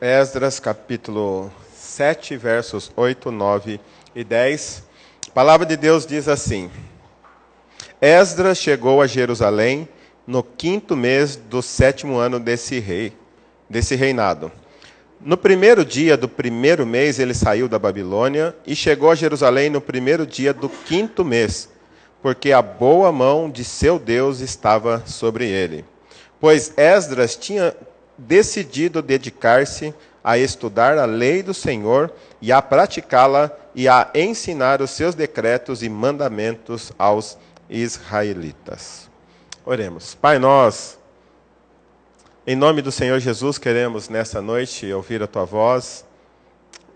Esdras, capítulo 7, versos 8, 9 e 10. A palavra de Deus diz assim: Esdras chegou a Jerusalém no 5º mês do 7º ano desse reinado. No primeiro dia do 1º mês ele saiu da Babilônia e chegou a Jerusalém no 1º dia do 5º mês, porque a boa mão de seu Deus estava sobre ele. Pois Esdras tinha decidido dedicar-se a estudar a lei do Senhor e a praticá-la e a ensinar os seus decretos e mandamentos aos israelitas. Oremos. Pai, nós, em nome do Senhor Jesus, queremos nessa noite ouvir a Tua voz.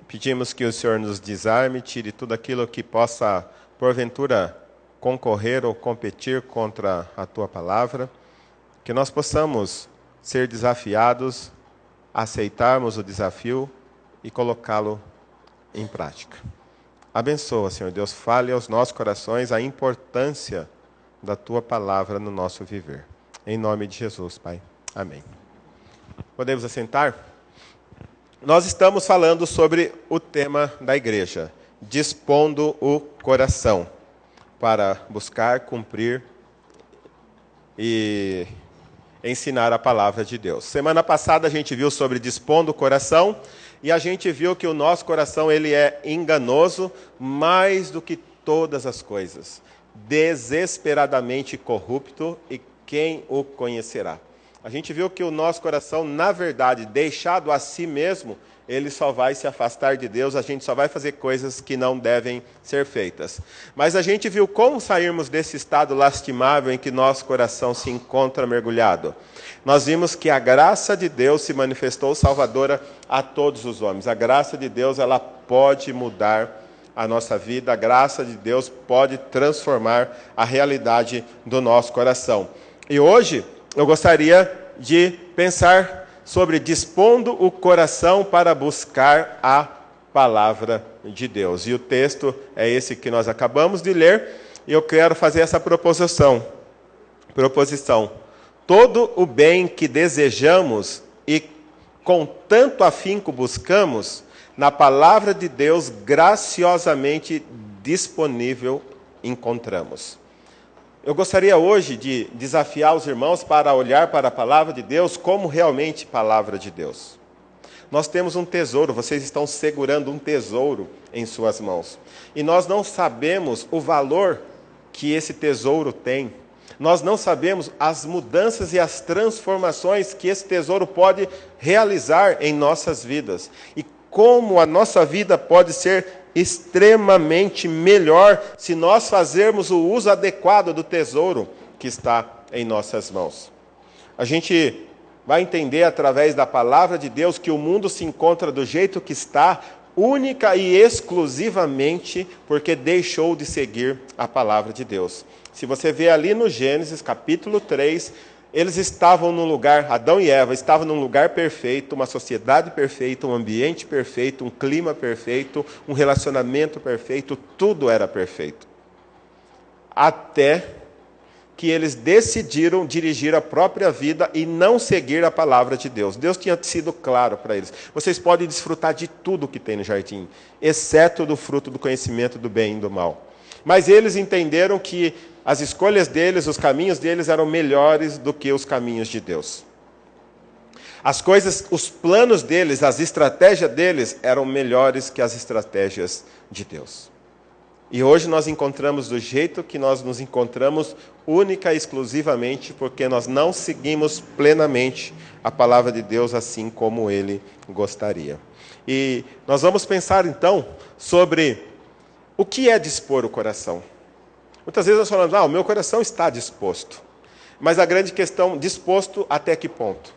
Pedimos que o Senhor nos desarme, tire tudo aquilo que possa, porventura, concorrer ou competir contra a Tua palavra. Que nós possamos ser desafiados, aceitarmos o desafio e colocá-lo em prática. Abençoa, Senhor Deus, fale aos nossos corações a importância da Tua palavra no nosso viver. Em nome de Jesus, Pai. Amém. Podemos assentar? Nós estamos falando sobre o tema da igreja, dispondo o coração para buscar, cumprir e ensinar a palavra de Deus. Semana passada a gente viu sobre dispondo o coração e a gente viu que o nosso coração ele é enganoso mais do que todas as coisas, desesperadamente corrupto, e quem o conhecerá? A gente viu que o nosso coração, na verdade, deixado a si mesmo, ele só vai se afastar de Deus, a gente só vai fazer coisas que não devem ser feitas. Mas a gente viu como sairmos desse estado lastimável em que nosso coração se encontra mergulhado. Nós vimos que a graça de Deus se manifestou salvadora a todos os homens. A graça de Deus, ela pode mudar a nossa vida, a graça de Deus pode transformar a realidade do nosso coração. E hoje eu gostaria de pensar sobre dispondo o coração para buscar a palavra de Deus. E o texto é esse que nós acabamos de ler, e eu quero fazer essa proposição. Todo o bem que desejamos e com tanto afinco buscamos, na palavra de Deus graciosamente disponível encontramos. Eu gostaria hoje de desafiar os irmãos para olhar para a palavra de Deus como realmente palavra de Deus. Nós temos um tesouro, vocês estão segurando um tesouro em suas mãos. E nós não sabemos o valor que esse tesouro tem. Nós não sabemos as mudanças e as transformações que esse tesouro pode realizar em nossas vidas. E como a nossa vida pode ser extremamente melhor se nós fazermos o uso adequado do tesouro que está em nossas mãos. A gente vai entender através da palavra de Deus que o mundo se encontra do jeito que está, única e exclusivamente porque deixou de seguir a palavra de Deus. Se você vê ali no Gênesis, capítulo 3, eles estavam num lugar, Adão e Eva estavam num lugar perfeito, uma sociedade perfeita, um ambiente perfeito, um clima perfeito, um relacionamento perfeito, tudo era perfeito. Até que eles decidiram dirigir a própria vida e não seguir a palavra de Deus. Deus tinha sido claro para eles. Vocês podem desfrutar de tudo que tem no jardim, exceto do fruto do conhecimento do bem e do mal. Mas eles entenderam que as escolhas deles, os caminhos deles eram melhores do que os caminhos de Deus. As coisas, os planos deles, as estratégias deles eram melhores que as estratégias de Deus. E hoje nós encontramos do jeito que nós nos encontramos, única e exclusivamente porque nós não seguimos plenamente a palavra de Deus assim como Ele gostaria. E nós vamos pensar então sobre o que é dispor o coração. Muitas vezes nós falamos, o meu coração está disposto. Mas a grande questão, disposto até que ponto?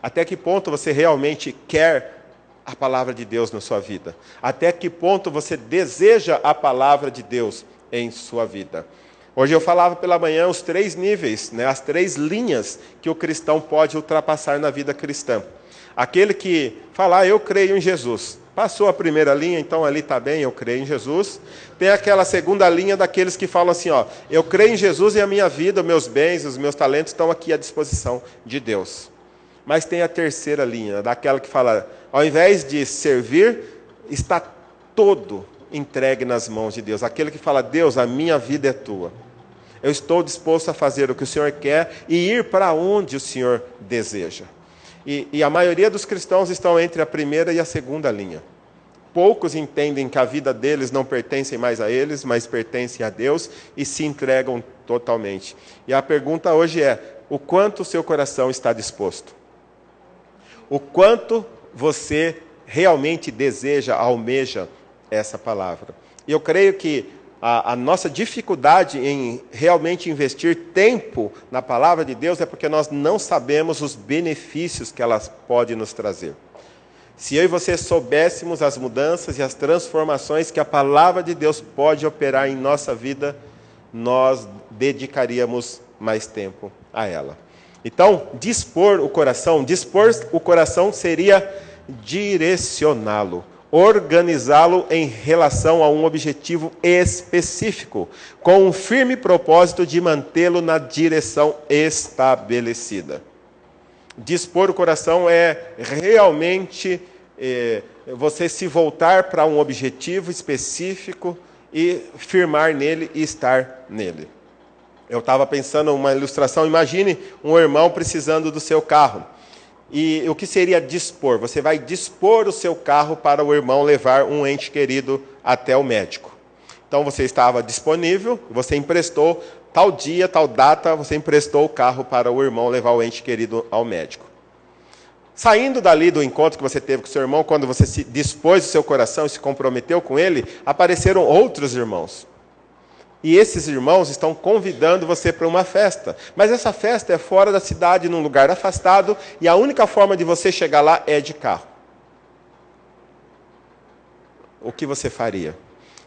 Até que ponto você realmente quer a palavra de Deus na sua vida? Até que ponto você deseja a palavra de Deus em sua vida? Hoje eu falava pela manhã os 3 níveis, as 3 linhas que o cristão pode ultrapassar na vida cristã. Aquele que fala, eu creio em Jesus. Passou a primeira linha, então ali está bem, eu creio em Jesus. Tem aquela segunda linha daqueles que falam assim, eu creio em Jesus e a minha vida, meus bens, os meus talentos estão aqui à disposição de Deus. Mas tem a terceira linha, daquela que fala, ao invés de servir, está todo entregue nas mãos de Deus. Aquele que fala, Deus, a minha vida é tua. Eu estou disposto a fazer o que o Senhor quer e ir para onde o Senhor deseja. E a maioria dos cristãos estão entre a primeira e a segunda linha. Poucos entendem que a vida deles não pertence mais a eles, mas pertence a Deus e se entregam totalmente. E a pergunta hoje é, o quanto o seu coração está disposto? O quanto você realmente deseja, almeja essa palavra? E eu creio que a nossa dificuldade em realmente investir tempo na palavra de Deus é porque nós não sabemos os benefícios que ela pode nos trazer. Se eu e você soubéssemos as mudanças e as transformações que a palavra de Deus pode operar em nossa vida, nós dedicaríamos mais tempo a ela. Então, dispor o coração seria direcioná-lo, organizá-lo em relação a um objetivo específico, com um firme propósito de mantê-lo na direção estabelecida. Dispor o coração é realmente você se voltar para um objetivo específico e firmar nele e estar nele. Eu estava pensando uma ilustração, imagine um irmão precisando do seu carro. E o que seria dispor? Você vai dispor o seu carro para o irmão levar um ente querido até o médico. Então você estava disponível, você emprestou, tal dia, tal data, você emprestou o carro para o irmão levar o ente querido ao médico. Saindo dali do encontro que você teve com o seu irmão, quando você se dispôs o seu coração e se comprometeu com ele, apareceram outros irmãos. E esses irmãos estão convidando você para uma festa. Mas essa festa é fora da cidade, num lugar afastado, e a única forma de você chegar lá é de carro. O que você faria?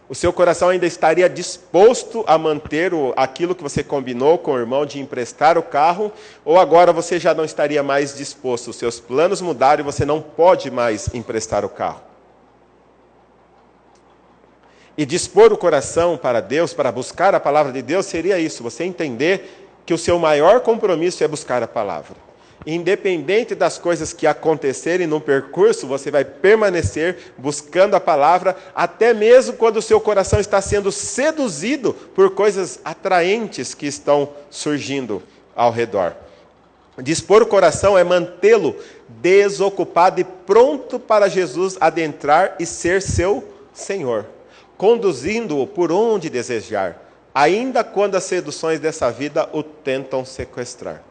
O seu coração ainda estaria disposto a manter aquilo que você combinou com o irmão de emprestar o carro? Ou agora você já não estaria mais disposto? Os seus planos mudaram e você não pode mais emprestar o carro. E dispor o coração para Deus, para buscar a palavra de Deus, seria isso, você entender que o seu maior compromisso é buscar a palavra. Independente das coisas que acontecerem no percurso, você vai permanecer buscando a palavra, até mesmo quando o seu coração está sendo seduzido por coisas atraentes que estão surgindo ao redor. Dispor o coração é mantê-lo desocupado e pronto para Jesus adentrar e ser seu Senhor, conduzindo-o por onde desejar, ainda quando as seduções dessa vida o tentam sequestrar.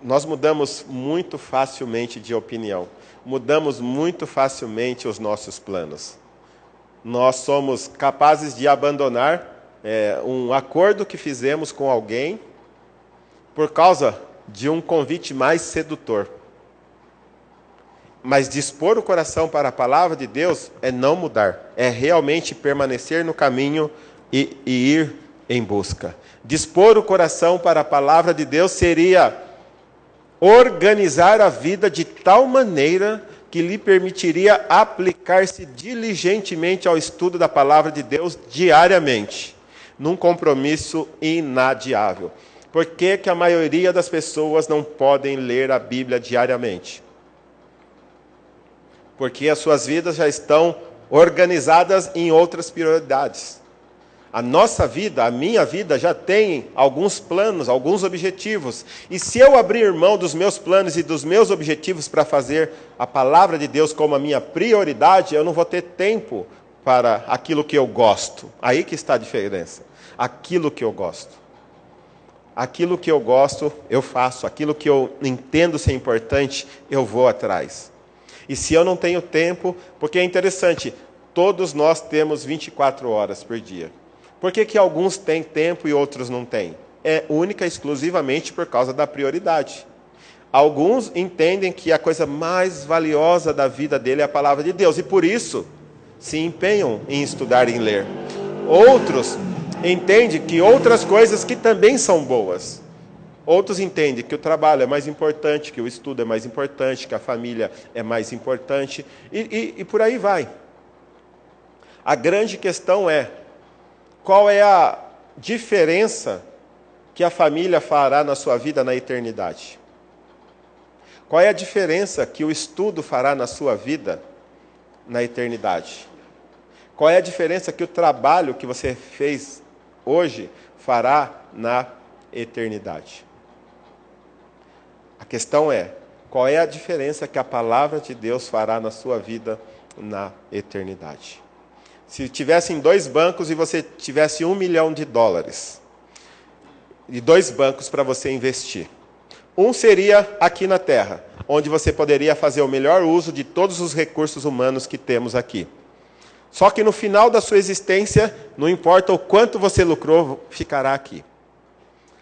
Nós mudamos muito facilmente de opinião, mudamos muito facilmente os nossos planos. Nós somos capazes de abandonar um acordo que fizemos com alguém por causa de um convite mais sedutor. Mas dispor o coração para a palavra de Deus é não mudar, é realmente permanecer no caminho e ir em busca. Dispor o coração para a palavra de Deus seria organizar a vida de tal maneira que lhe permitiria aplicar-se diligentemente ao estudo da palavra de Deus diariamente, num compromisso inadiável. Por que que a maioria das pessoas não podem ler a Bíblia diariamente? Porque as suas vidas já estão organizadas em outras prioridades. A nossa vida, a minha vida, já tem alguns planos, alguns objetivos. E se eu abrir mão dos meus planos e dos meus objetivos para fazer a palavra de Deus como a minha prioridade, eu não vou ter tempo para aquilo que eu gosto. Aí que está a diferença. Aquilo que eu gosto. Aquilo que eu gosto, eu faço. Aquilo que eu entendo ser importante, eu vou atrás. E se eu não tenho tempo, porque é interessante, todos nós temos 24 horas por dia. Por que que alguns têm tempo e outros não têm? É única e exclusivamente por causa da prioridade. Alguns entendem que a coisa mais valiosa da vida dele é a palavra de Deus, e por isso se empenham em estudar e em ler. Outros entendem que outras coisas que também são boas. Outros entendem que o trabalho é mais importante, que o estudo é mais importante, que a família é mais importante, e por aí vai. A grande questão é, qual é a diferença que a família fará na sua vida na eternidade? Qual é a diferença que o estudo fará na sua vida na eternidade? Qual é a diferença que o trabalho que você fez hoje fará na eternidade? A questão é, qual é a diferença que a palavra de Deus fará na sua vida na eternidade? Se tivessem 2 bancos e você tivesse $1 milhão, e 2 bancos para você investir. Um seria aqui na Terra, onde você poderia fazer o melhor uso de todos os recursos humanos que temos aqui. Só que no final da sua existência, não importa o quanto você lucrou, ficará aqui.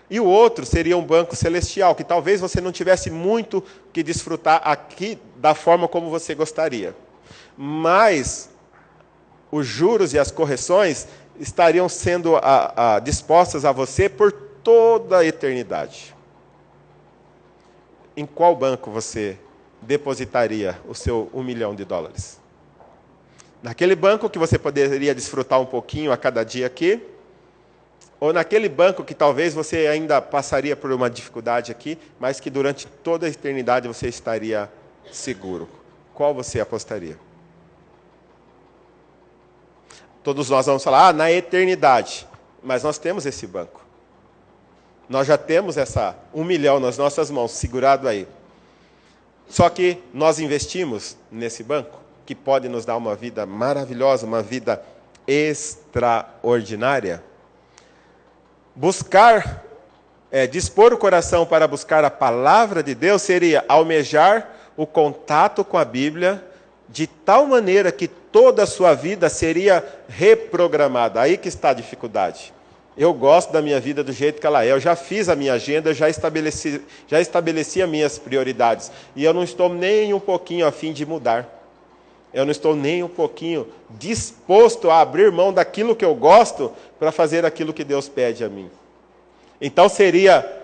E o outro seria um banco celestial, que talvez você não tivesse muito que desfrutar aqui da forma como você gostaria. Mas os juros e as correções estariam sendo dispostas a você por toda a eternidade. Em qual banco você depositaria o seu $1 milhão? Naquele banco que você poderia desfrutar um pouquinho a cada dia aqui? Ou naquele banco que talvez você ainda passaria por uma dificuldade aqui, mas que durante toda a eternidade você estaria seguro? Qual você apostaria? Todos nós vamos falar, na eternidade. Mas nós temos esse banco. Nós já temos essa $1 milhão nas nossas mãos, segurado aí. Só que nós investimos nesse banco, que pode nos dar uma vida maravilhosa, uma vida extraordinária. Dispor o coração para buscar a palavra de Deus seria almejar o contato com a Bíblia de tal maneira que toda a sua vida seria reprogramada. Aí que está a dificuldade. Eu gosto da minha vida do jeito que ela é. Eu já fiz a minha agenda, já estabeleci as minhas prioridades. E eu não estou nem um pouquinho a fim de mudar. Eu não estou nem um pouquinho disposto a abrir mão daquilo que eu gosto para fazer aquilo que Deus pede a mim. Então seria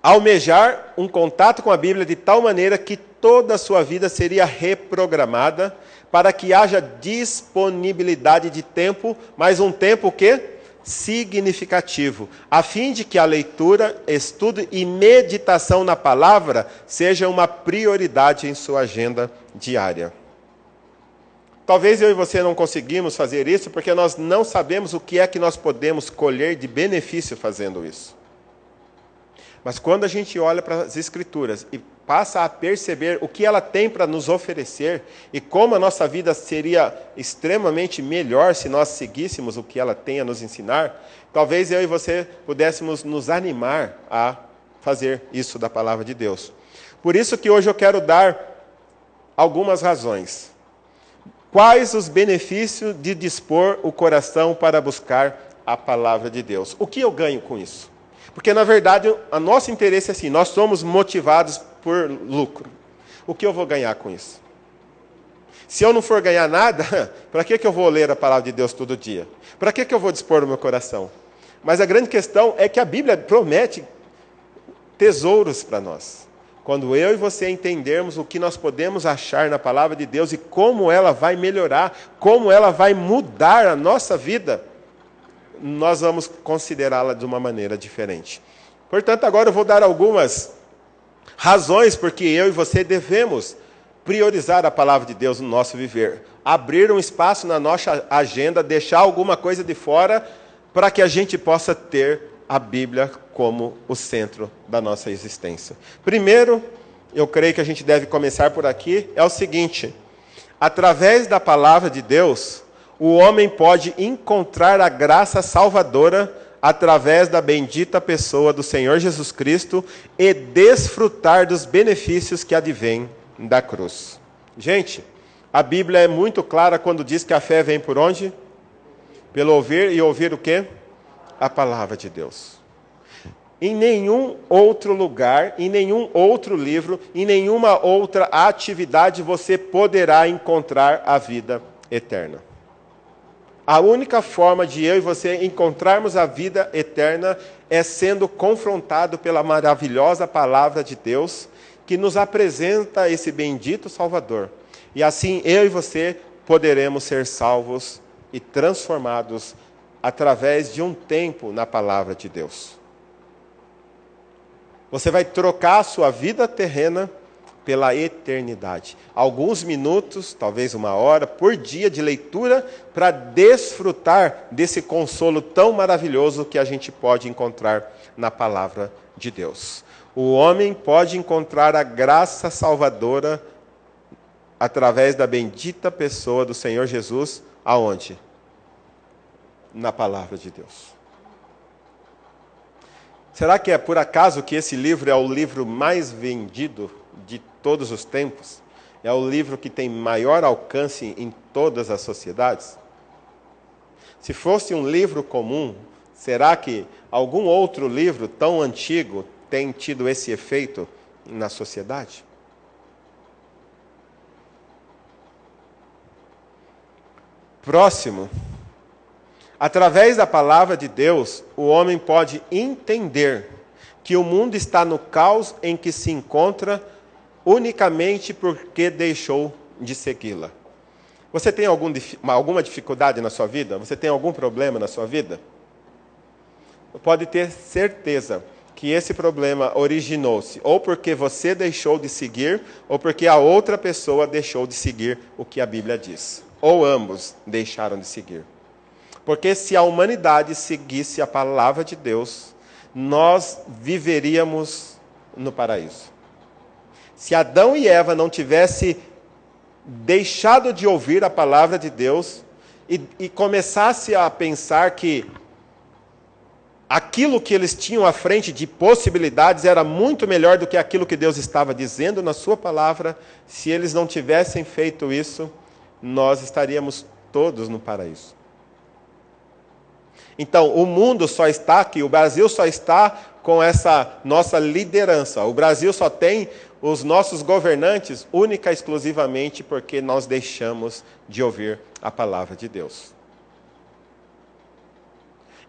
almejar um contato com a Bíblia de tal maneira que toda a sua vida seria reprogramada para que haja disponibilidade de tempo, mas um tempo que? Significativo, a fim de que a leitura, estudo e meditação na palavra seja uma prioridade em sua agenda diária. Talvez eu e você não conseguimos fazer isso porque nós não sabemos o que é que nós podemos colher de benefício fazendo isso. Mas quando a gente olha para as Escrituras e passa a perceber o que ela tem para nos oferecer e como a nossa vida seria extremamente melhor se nós seguíssemos o que ela tem a nos ensinar, talvez eu e você pudéssemos nos animar a fazer isso da palavra de Deus. Por isso que hoje eu quero dar algumas razões. Quais os benefícios de dispor o coração para buscar a palavra de Deus? O que eu ganho com isso? Porque, na verdade, o nosso interesse é assim, nós somos motivados por lucro. O que eu vou ganhar com isso? Se eu não for ganhar nada, para que eu vou ler a palavra de Deus todo dia? Para que eu vou dispor o meu coração? Mas a grande questão é que a Bíblia promete tesouros para nós. Quando eu e você entendermos o que nós podemos achar na palavra de Deus e como ela vai melhorar, como ela vai mudar a nossa vida, nós vamos considerá-la de uma maneira diferente. Portanto, agora eu vou dar algumas razões porque eu e você devemos priorizar a palavra de Deus no nosso viver. Abrir um espaço na nossa agenda, deixar alguma coisa de fora para que a gente possa ter a Bíblia como o centro da nossa existência. Primeiro, eu creio que a gente deve começar por aqui, é o seguinte: através da palavra de Deus, o homem pode encontrar a graça salvadora através da bendita pessoa do Senhor Jesus Cristo e desfrutar dos benefícios que advêm da cruz. Gente, a Bíblia é muito clara quando diz que a fé vem por onde? Pelo ouvir, e ouvir o quê? A palavra de Deus. Em nenhum outro lugar, em nenhum outro livro, em nenhuma outra atividade você poderá encontrar a vida eterna. A única forma de eu e você encontrarmos a vida eterna é sendo confrontado pela maravilhosa palavra de Deus, que nos apresenta esse bendito Salvador. E assim eu e você poderemos ser salvos e transformados através de um tempo na palavra de Deus. Você vai trocar a sua vida terrena pela eternidade. Alguns minutos, talvez uma hora, por dia de leitura, para desfrutar desse consolo tão maravilhoso que a gente pode encontrar na palavra de Deus. O homem pode encontrar a graça salvadora através da bendita pessoa do Senhor Jesus, aonde? Na palavra de Deus. Será que é por acaso que esse livro é o livro mais vendido de todos os tempos? É o livro que tem maior alcance em todas as sociedades? Se fosse um livro comum, será que algum outro livro tão antigo tem tido esse efeito na sociedade? Próximo. Através da palavra de Deus, o homem pode entender que o mundo está no caos em que se encontra unicamente porque deixou de segui-la. Você tem alguma dificuldade na sua vida? Você tem algum problema na sua vida? Pode ter certeza que esse problema originou-se ou porque você deixou de seguir, ou porque a outra pessoa deixou de seguir o que a Bíblia diz. Ou ambos deixaram de seguir. Porque se a humanidade seguisse a palavra de Deus, nós viveríamos no paraíso. Se Adão e Eva não tivessem deixado de ouvir a palavra de Deus e começasse a pensar que aquilo que eles tinham à frente de possibilidades era muito melhor do que aquilo que Deus estava dizendo na sua palavra, se eles não tivessem feito isso, nós estaríamos todos no paraíso. Então, o mundo só está aqui, o Brasil só está com essa nossa liderança. O Brasil só tem os nossos governantes única e exclusivamente porque nós deixamos de ouvir a palavra de Deus.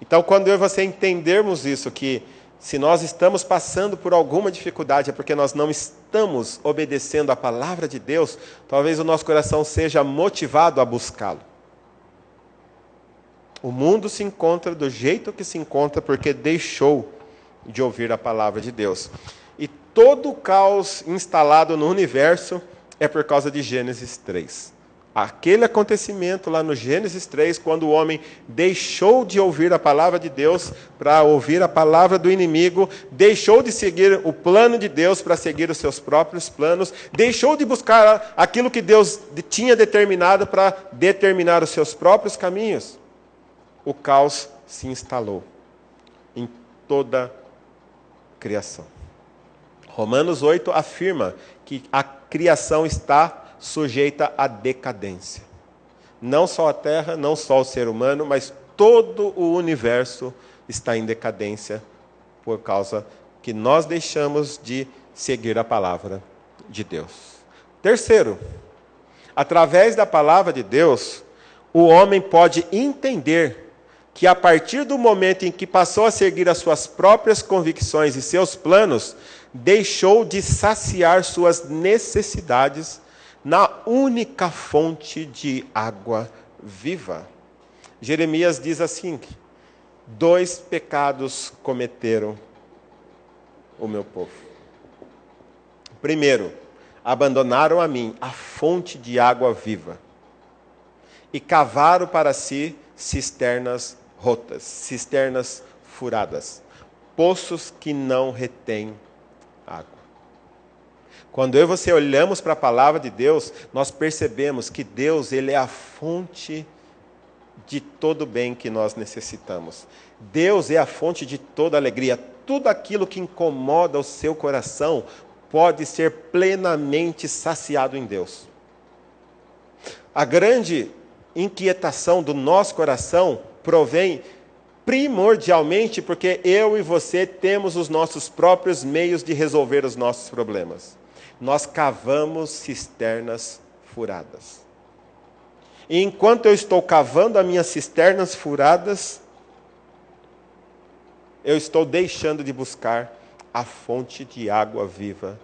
Então, quando eu e você entendermos isso, que se nós estamos passando por alguma dificuldade é porque nós não estamos obedecendo a palavra de Deus, talvez o nosso coração seja motivado a buscá-lo. O mundo se encontra do jeito que se encontra porque deixou de ouvir a palavra de Deus. E todo o caos instalado no universo é por causa de Gênesis 3. Aquele acontecimento lá no Gênesis 3, quando o homem deixou de ouvir a palavra de Deus para ouvir a palavra do inimigo, deixou de seguir o plano de Deus para seguir os seus próprios planos, deixou de buscar aquilo que Deus tinha determinado para determinar os seus próprios caminhos. O caos se instalou em toda a criação. Romanos 8 afirma que a criação está sujeita à decadência. Não só a terra, não só o ser humano, mas todo o universo está em decadência por causa que nós deixamos de seguir a palavra de Deus. Terceiro, através da palavra de Deus, o homem pode entender que a partir do momento em que passou a seguir as suas próprias convicções e seus planos, deixou de saciar suas necessidades na única fonte de água viva. Jeremias diz assim: 2 pecados cometeram o meu povo. Primeiro, abandonaram a mim a fonte de água viva e cavaram para si cisternas rotas, cisternas furadas, poços que não retêm água. Quando eu e você olhamos para a palavra de Deus, nós percebemos que Deus, Ele é a fonte de todo bem que nós necessitamos. Deus é a fonte de toda alegria. Tudo aquilo que incomoda o seu coração pode ser plenamente saciado em Deus. A grande inquietação do nosso coração provém primordialmente porque eu e você temos os nossos próprios meios de resolver os nossos problemas. Nós cavamos cisternas furadas. E enquanto eu estou cavando as minhas cisternas furadas, eu estou deixando de buscar a fonte de água viva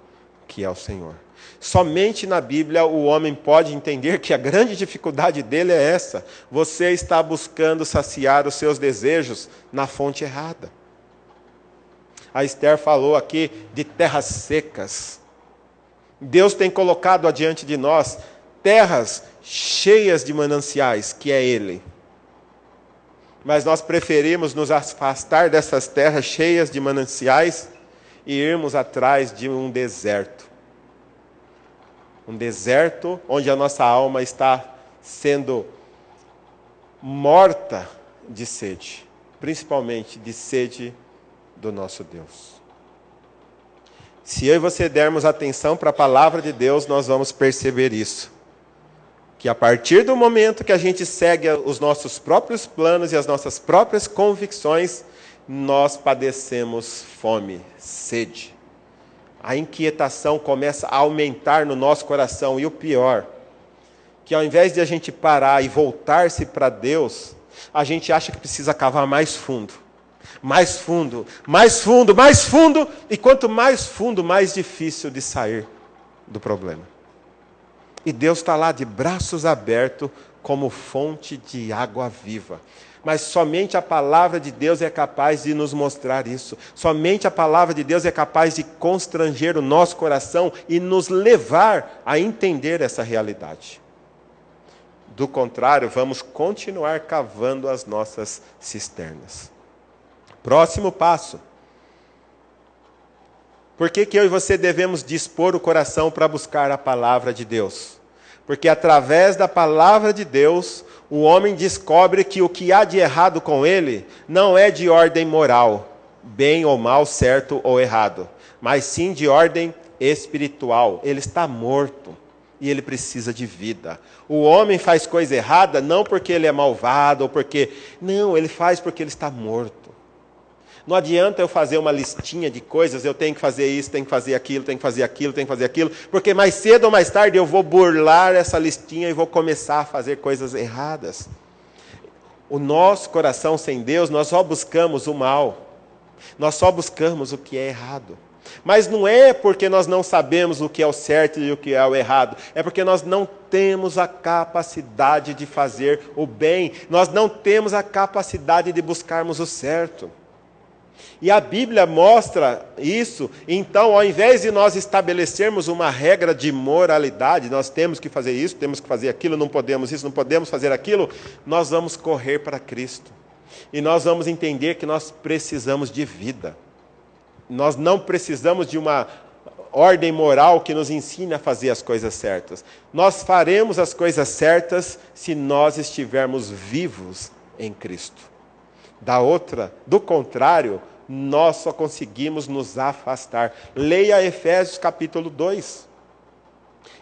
que é o Senhor. Somente na Bíblia o homem pode entender que a grande dificuldade dele é essa. Você está buscando saciar os seus desejos na fonte errada. A Esther falou aqui de terras secas. Deus tem colocado adiante de nós terras cheias de mananciais, que é Ele. Mas nós preferimos nos afastar dessas terras cheias de mananciais e irmos atrás de um deserto. Um deserto onde a nossa alma está sendo morta de sede, principalmente de sede do nosso Deus. Se eu e você dermos atenção para a palavra de Deus, nós vamos perceber isso. Que a partir do momento que a gente segue os nossos próprios planos e as nossas próprias convicções, nós padecemos fome, sede. A inquietação começa a aumentar no nosso coração. E o pior, que ao invés de a gente parar e voltar-se para Deus, a gente acha que precisa cavar mais fundo. Mais fundo, mais fundo, mais fundo. E quanto mais fundo, mais difícil de sair do problema. E Deus está lá de braços abertos como fonte de água viva. Mas somente a palavra de Deus é capaz de nos mostrar isso. Somente a palavra de Deus é capaz de constranger o nosso coração e nos levar a entender essa realidade. Do contrário, vamos continuar cavando as nossas cisternas. Próximo passo. Por que eu e você devemos dispor o coração para buscar a palavra de Deus? Porque através da palavra de Deus, o homem descobre que o que há de errado com ele não é de ordem moral, bem ou mal, certo ou errado, mas sim de ordem espiritual. Ele está morto e ele precisa de vida. O homem faz coisa errada não porque ele é malvado ou porque... Não, ele faz porque ele está morto. Não adianta eu fazer uma listinha de coisas, eu tenho que fazer isso, tenho que fazer aquilo, tenho que fazer aquilo, tenho que fazer aquilo, porque mais cedo ou mais tarde eu vou burlar essa listinha e vou começar a fazer coisas erradas. O nosso coração sem Deus, nós só buscamos o mal, nós só buscamos o que é errado. Mas não é porque nós não sabemos o que é o certo e o que é o errado, é porque nós não temos a capacidade de fazer o bem, nós não temos a capacidade de buscarmos o certo. E a Bíblia mostra isso. Então, ao invés de nós estabelecermos uma regra de moralidade, nós temos que fazer isso, temos que fazer aquilo, não podemos isso, não podemos fazer aquilo, nós vamos correr para Cristo. E nós vamos entender que nós precisamos de vida. Nós não precisamos de uma ordem moral que nos ensine a fazer as coisas certas. Nós faremos as coisas certas se nós estivermos vivos em Cristo. Do contrário, nós só conseguimos nos afastar. Leia Efésios capítulo 2.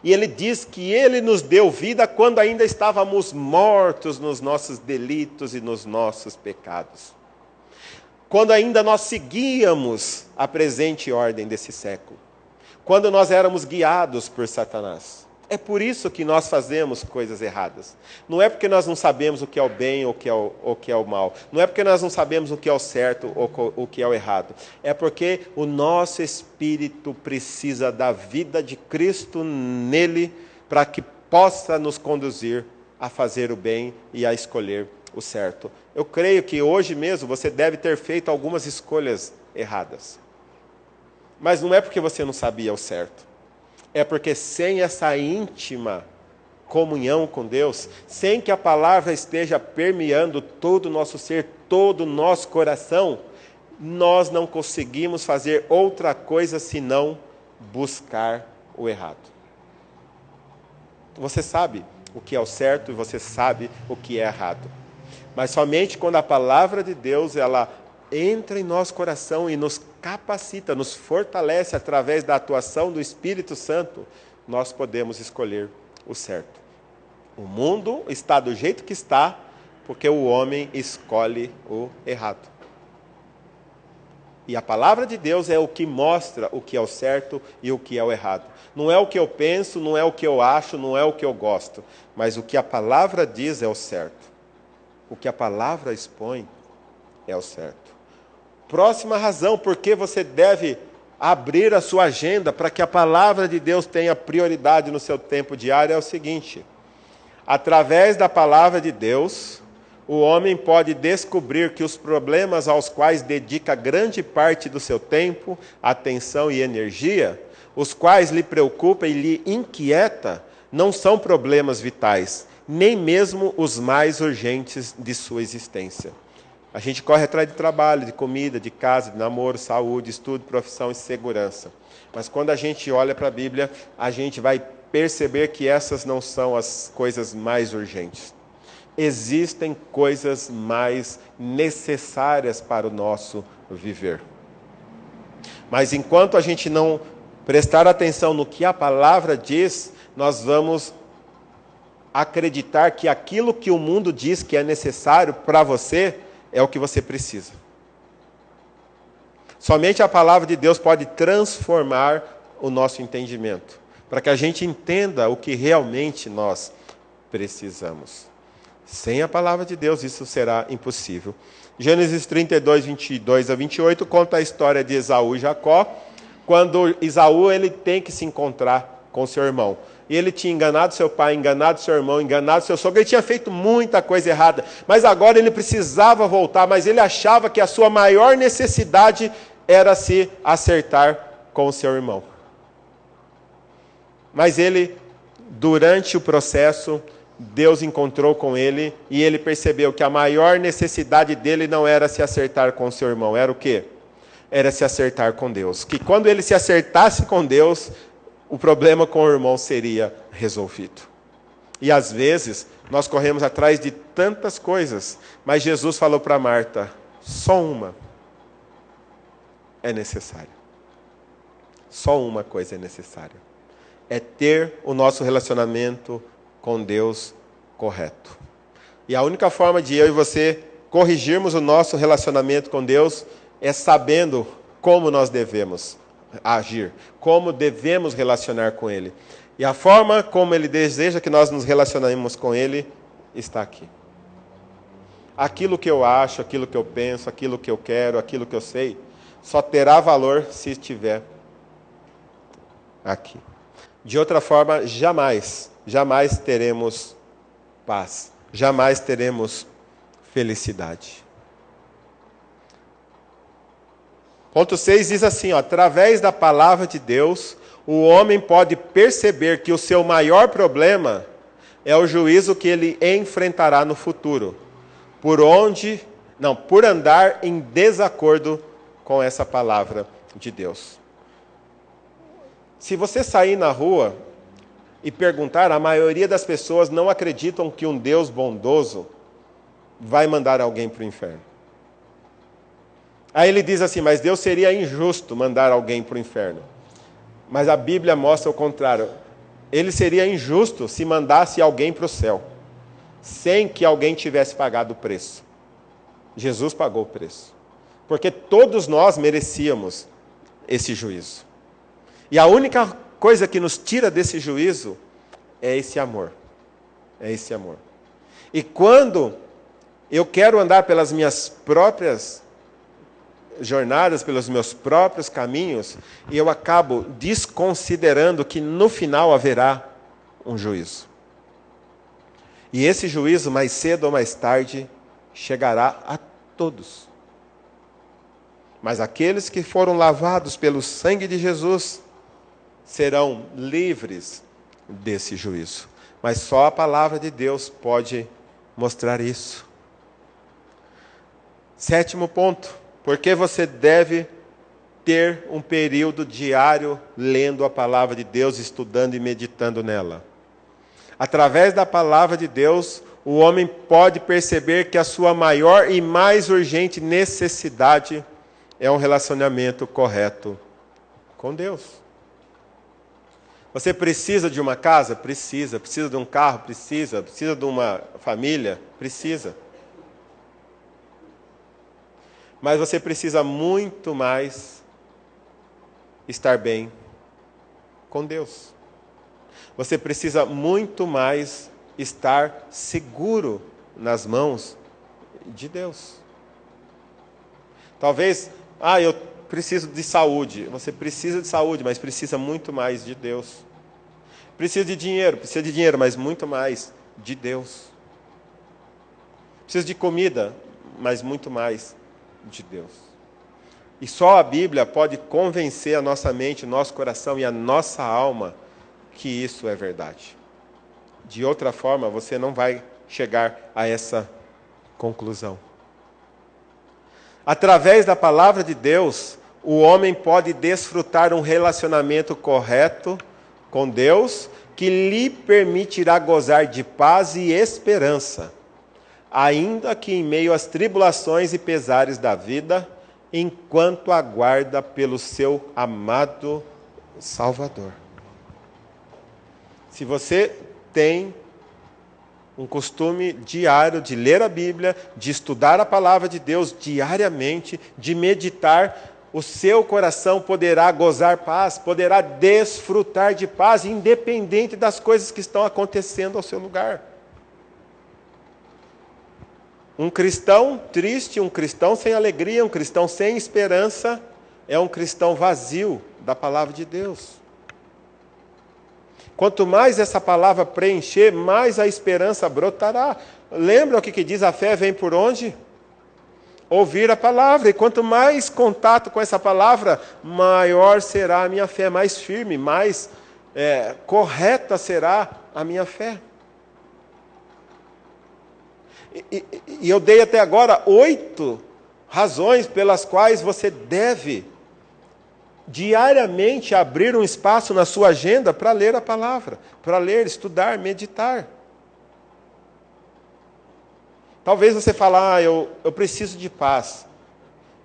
E ele diz que ele nos deu vida quando ainda estávamos mortos nos nossos delitos e nos nossos pecados. Quando ainda nós seguíamos a presente ordem desse século. Quando nós éramos guiados por Satanás. É por isso que nós fazemos coisas erradas. Não é porque nós não sabemos o que é o bem ou o que é o mal. Não é porque nós não sabemos o que é o certo ou o que é o errado. É porque o nosso espírito precisa da vida de Cristo nele para que possa nos conduzir a fazer o bem e a escolher o certo. Eu creio que hoje mesmo você deve ter feito algumas escolhas erradas. Mas não é porque você não sabia o certo. É porque sem essa íntima comunhão com Deus, sem que a palavra esteja permeando todo o nosso ser, todo o nosso coração, nós não conseguimos fazer outra coisa senão buscar o errado. Você sabe o que é o certo e você sabe o que é errado. Mas somente quando a palavra de Deus ela entra em nosso coração e nos capacita, nos fortalece através da atuação do Espírito Santo, nós podemos escolher o certo. O mundo está do jeito que está, porque o homem escolhe o errado. E a palavra de Deus é o que mostra o que é o certo e o que é o errado. Não é o que eu penso, não é o que eu acho, não é o que eu gosto, mas o que a palavra diz é o certo. O que a palavra expõe é o certo. Próxima razão por que você deve abrir a sua agenda para que a palavra de Deus tenha prioridade no seu tempo diário é o seguinte: através da palavra de Deus, o homem pode descobrir que os problemas aos quais dedica grande parte do seu tempo, atenção e energia, os quais lhe preocupa e lhe inquieta, não são problemas vitais, nem mesmo os mais urgentes de sua existência. A gente corre atrás de trabalho, de comida, de casa, de namoro, saúde, estudo, profissão e segurança. Mas quando a gente olha para a Bíblia, a gente vai perceber que essas não são as coisas mais urgentes. Existem coisas mais necessárias para o nosso viver. Mas enquanto a gente não prestar atenção no que a palavra diz, nós vamos acreditar que aquilo que o mundo diz que é necessário para você é o que você precisa. Somente a palavra de Deus pode transformar o nosso entendimento, para que a gente entenda o que realmente nós precisamos. Sem a palavra de Deus, isso será impossível. Gênesis 32, 22 a 28, conta a história de Esaú e Jacó, quando Esaú ele tem que se encontrar com seu irmão. E ele tinha enganado seu pai, enganado seu irmão, enganado seu sogro, ele tinha feito muita coisa errada, mas agora ele precisava voltar, mas ele achava que a sua maior necessidade era se acertar com o seu irmão. Mas ele, durante o processo, Deus encontrou com ele e ele percebeu que a maior necessidade dele não era se acertar com o seu irmão, era o quê? Era se acertar com Deus. Que quando ele se acertasse com Deus, o problema com o irmão seria resolvido. E às vezes, nós corremos atrás de tantas coisas, mas Jesus falou para Marta, só uma é necessária. Só uma coisa é necessária. É ter o nosso relacionamento com Deus correto. E a única forma de eu e você corrigirmos o nosso relacionamento com Deus é sabendo como nós devemos agir, como devemos relacionar com Ele. E a forma como Ele deseja que nós nos relacionemos com Ele está aqui. Aquilo que eu acho, aquilo que eu penso, aquilo que eu quero, aquilo que eu sei, só terá valor se estiver aqui. De outra forma, jamais teremos paz, jamais teremos felicidade. Ponto 6 diz assim, através da palavra de Deus, o homem pode perceber que o seu maior problema é o juízo que ele enfrentará no futuro, por andar em desacordo com essa palavra de Deus. Se você sair na rua e perguntar, a maioria das pessoas não acreditam que um Deus bondoso vai mandar alguém para o inferno. Aí ele diz assim, mas Deus seria injusto mandar alguém para o inferno. Mas a Bíblia mostra o contrário. Ele seria injusto se mandasse alguém para o céu, sem que alguém tivesse pagado o preço. Jesus pagou o preço. Porque todos nós merecíamos esse juízo. E a única coisa que nos tira desse juízo é esse amor. É esse amor. E quando eu quero andar pelas minhas próprias jornadas, pelos meus próprios caminhos, e eu acabo desconsiderando que no final haverá um juízo. E esse juízo, mais cedo ou mais tarde, chegará a todos. Mas aqueles que foram lavados pelo sangue de Jesus serão livres desse juízo. Mas só a palavra de Deus pode mostrar isso. 7º ponto. Porque você deve ter um período diário lendo a palavra de Deus, estudando e meditando nela. Através da palavra de Deus, o homem pode perceber que a sua maior e mais urgente necessidade é um relacionamento correto com Deus. Você precisa de uma casa? Precisa. Precisa de um carro? Precisa. Precisa de uma família? Precisa. Mas você precisa muito mais estar bem com Deus. Você precisa muito mais estar seguro nas mãos de Deus. Talvez, eu preciso de saúde. Você precisa de saúde, mas precisa muito mais de Deus. Precisa de dinheiro, mas muito mais de Deus. Precisa de comida, mas muito mais de Deus. E só a Bíblia pode convencer a nossa mente, o nosso coração e a nossa alma que isso é verdade. De outra forma, você não vai chegar a essa conclusão. Através da palavra de Deus, o homem pode desfrutar um relacionamento correto com Deus, que lhe permitirá gozar de paz e esperança, ainda que em meio às tribulações e pesares da vida, enquanto aguarda pelo seu amado Salvador. Se você tem um costume diário de ler a Bíblia, de estudar a palavra de Deus diariamente, de meditar, o seu coração poderá gozar paz, poderá desfrutar de paz, independente das coisas que estão acontecendo ao seu lugar. Um cristão triste, um cristão sem alegria, um cristão sem esperança, é um cristão vazio da palavra de Deus. Quanto mais essa palavra preencher, mais a esperança brotará. Lembra o que diz? A fé vem por onde? Ouvir a palavra. E quanto mais contato com essa palavra, maior será a minha fé, mais firme, mais correta será a minha fé. E eu dei até agora 8 razões pelas quais você deve diariamente abrir um espaço na sua agenda para ler a palavra, para ler, estudar, meditar. Talvez você fale, eu preciso de paz.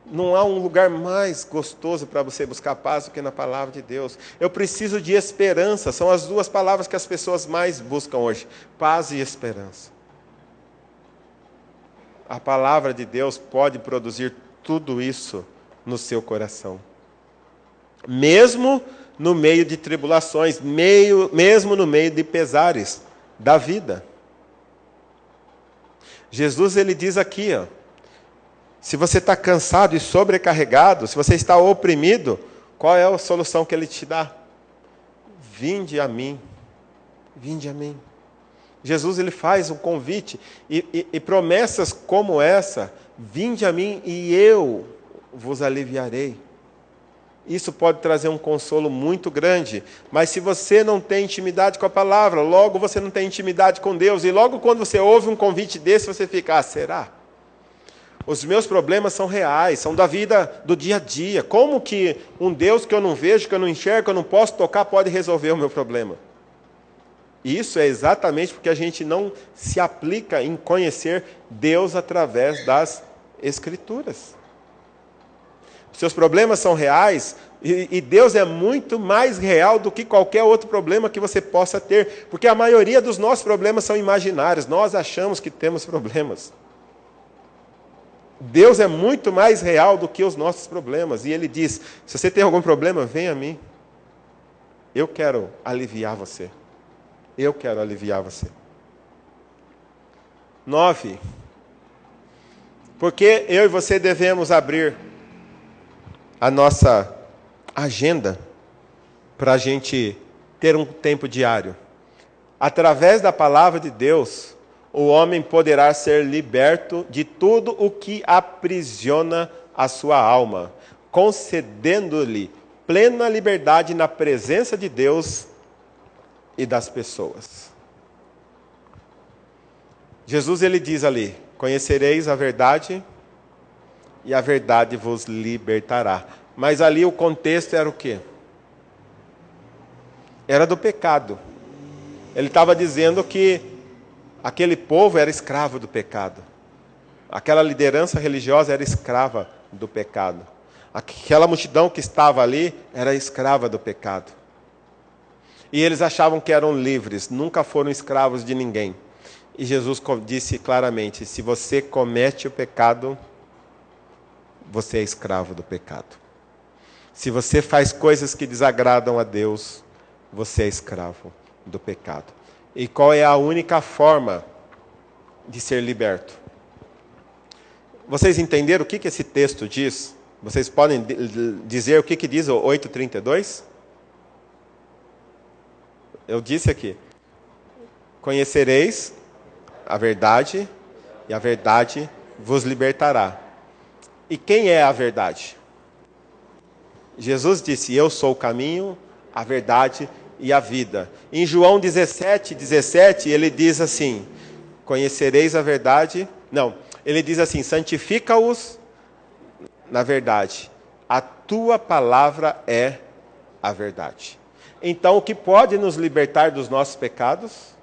Não há um lugar mais gostoso para você buscar paz do que na palavra de Deus. Eu preciso de esperança, são as 2 palavras que as pessoas mais buscam hoje, paz e esperança. A palavra de Deus pode produzir tudo isso no seu coração. Mesmo no meio de tribulações, mesmo no meio de pesares da vida. Jesus, ele diz aqui, se você está cansado e sobrecarregado, se você está oprimido, qual é a solução que ele te dá? Vinde a mim. Vinde a mim. Jesus, ele faz um convite e promessas como essa, vinde a mim e eu vos aliviarei. Isso pode trazer um consolo muito grande, mas se você não tem intimidade com a palavra, logo você não tem intimidade com Deus, e logo quando você ouve um convite desse, você fica, será? Os meus problemas são reais, são da vida do dia a dia. Como que um Deus que eu não vejo, que eu não enxergo, que eu não posso tocar, pode resolver o meu problema? Isso é exatamente porque a gente não se aplica em conhecer Deus através das Escrituras. Seus problemas são reais e Deus é muito mais real do que qualquer outro problema que você possa ter, porque a maioria dos nossos problemas são imaginários, nós achamos que temos problemas. Deus é muito mais real do que os nossos problemas, e Ele diz, se você tem algum problema, vem a mim. Eu quero aliviar você. Eu quero aliviar você. 9. Porque eu e você devemos abrir a nossa agenda para a gente ter um tempo diário. Através da palavra de Deus, o homem poderá ser liberto de tudo o que aprisiona a sua alma, concedendo-lhe plena liberdade na presença de Deus e das pessoas. Jesus, ele diz ali, conhecereis a verdade e a verdade vos libertará. Mas ali o contexto era o quê? Era do pecado. Ele estava dizendo que aquele povo era escravo do pecado. Aquela liderança religiosa era escrava do pecado. Aquela multidão que estava ali era escrava do pecado. E eles achavam que eram livres, nunca foram escravos de ninguém. E Jesus disse claramente, se você comete o pecado, você é escravo do pecado. Se você faz coisas que desagradam a Deus, você é escravo do pecado. E qual é a única forma de ser liberto? Vocês entenderam o que esse texto diz? Vocês podem dizer o que diz o 8:32? Eu disse aqui: conhecereis a verdade, e a verdade vos libertará. E quem é a verdade? Jesus disse: eu sou o caminho, a verdade e a vida. Em João 17, ele diz assim: conhecereis a verdade. Não, ele diz assim: santifica-os na verdade. A tua palavra é a verdade. Então, o que pode nos libertar dos nossos pecados,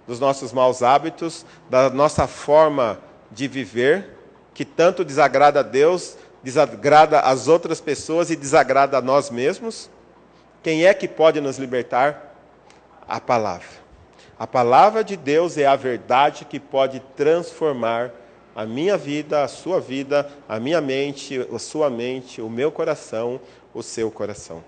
dos nossos maus hábitos, da nossa forma de viver, que tanto desagrada a Deus, desagrada as outras pessoas e desagrada a nós mesmos? Quem é que pode nos libertar? A palavra. A palavra de Deus é a verdade que pode transformar a minha vida, a sua vida, a minha mente, a sua mente, o meu coração, o seu coração.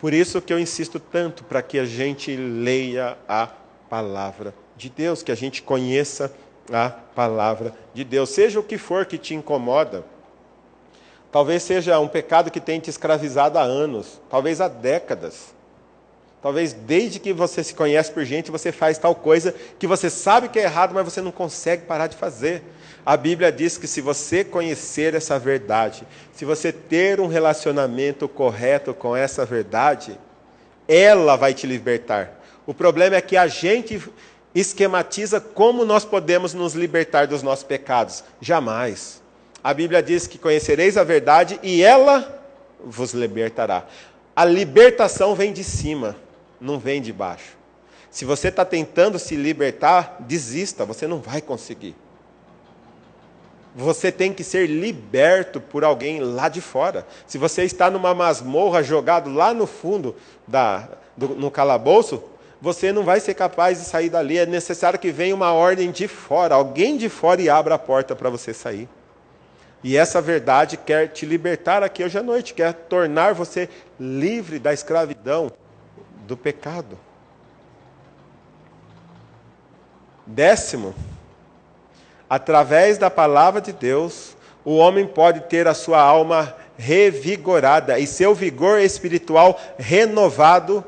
Por isso que eu insisto tanto para que a gente leia a palavra de Deus, que a gente conheça a palavra de Deus. Seja o que for que te incomoda, talvez seja um pecado que tenha te escravizado há anos, talvez há décadas. Talvez desde que você se conhece por gente, você faz tal coisa que você sabe que é errado, mas você não consegue parar de fazer. A Bíblia diz que se você conhecer essa verdade, se você ter um relacionamento correto com essa verdade, ela vai te libertar. O problema é que a gente esquematiza como nós podemos nos libertar dos nossos pecados. Jamais. A Bíblia diz que conhecereis a verdade e ela vos libertará. A libertação vem de cima, não vem de baixo. Se você está tentando se libertar, desista, você não vai conseguir. Você tem que ser liberto por alguém lá de fora. Se você está numa masmorra jogado lá no fundo, no calabouço, você não vai ser capaz de sair dali. É necessário que venha uma ordem de fora, alguém de fora, e abra a porta para você sair. E essa verdade quer te libertar aqui hoje à noite, quer tornar você livre da escravidão, do pecado. 10º, através da palavra de Deus, o homem pode ter a sua alma revigorada e seu vigor espiritual renovado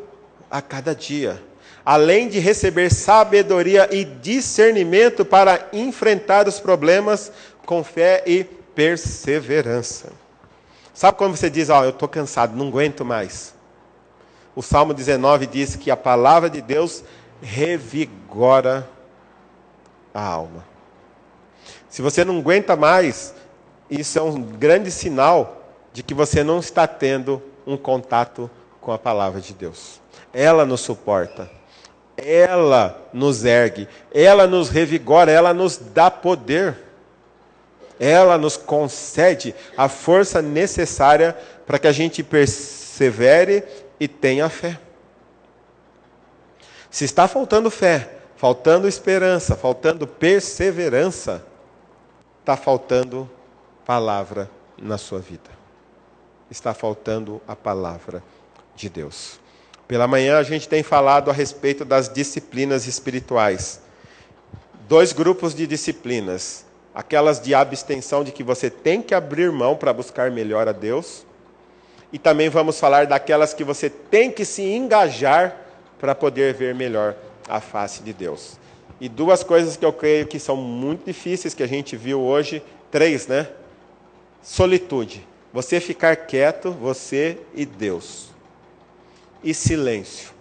a cada dia, além de receber sabedoria e discernimento para enfrentar os problemas com fé e perseverança. Sabe quando você diz: eu estou cansado, não aguento mais? O Salmo 19 diz que a palavra de Deus revigora a alma. Se você não aguenta mais, isso é um grande sinal de que você não está tendo um contato com a palavra de Deus. Ela nos suporta, ela nos ergue, ela nos revigora, ela nos dá poder. Ela nos concede a força necessária para que a gente persevere e tenha fé. Se está faltando fé, faltando esperança, faltando perseverança, está faltando palavra na sua vida. Está faltando a palavra de Deus. Pela manhã a gente tem falado a respeito das disciplinas espirituais. 2 grupos de disciplinas. Aquelas de abstenção, de que você tem que abrir mão para buscar melhor a Deus. E também vamos falar daquelas que você tem que se engajar para poder ver melhor a face de Deus. E 2 coisas que eu creio que são muito difíceis, que a gente viu hoje, 3, né? Solitude. Você ficar quieto, você e Deus. E silêncio.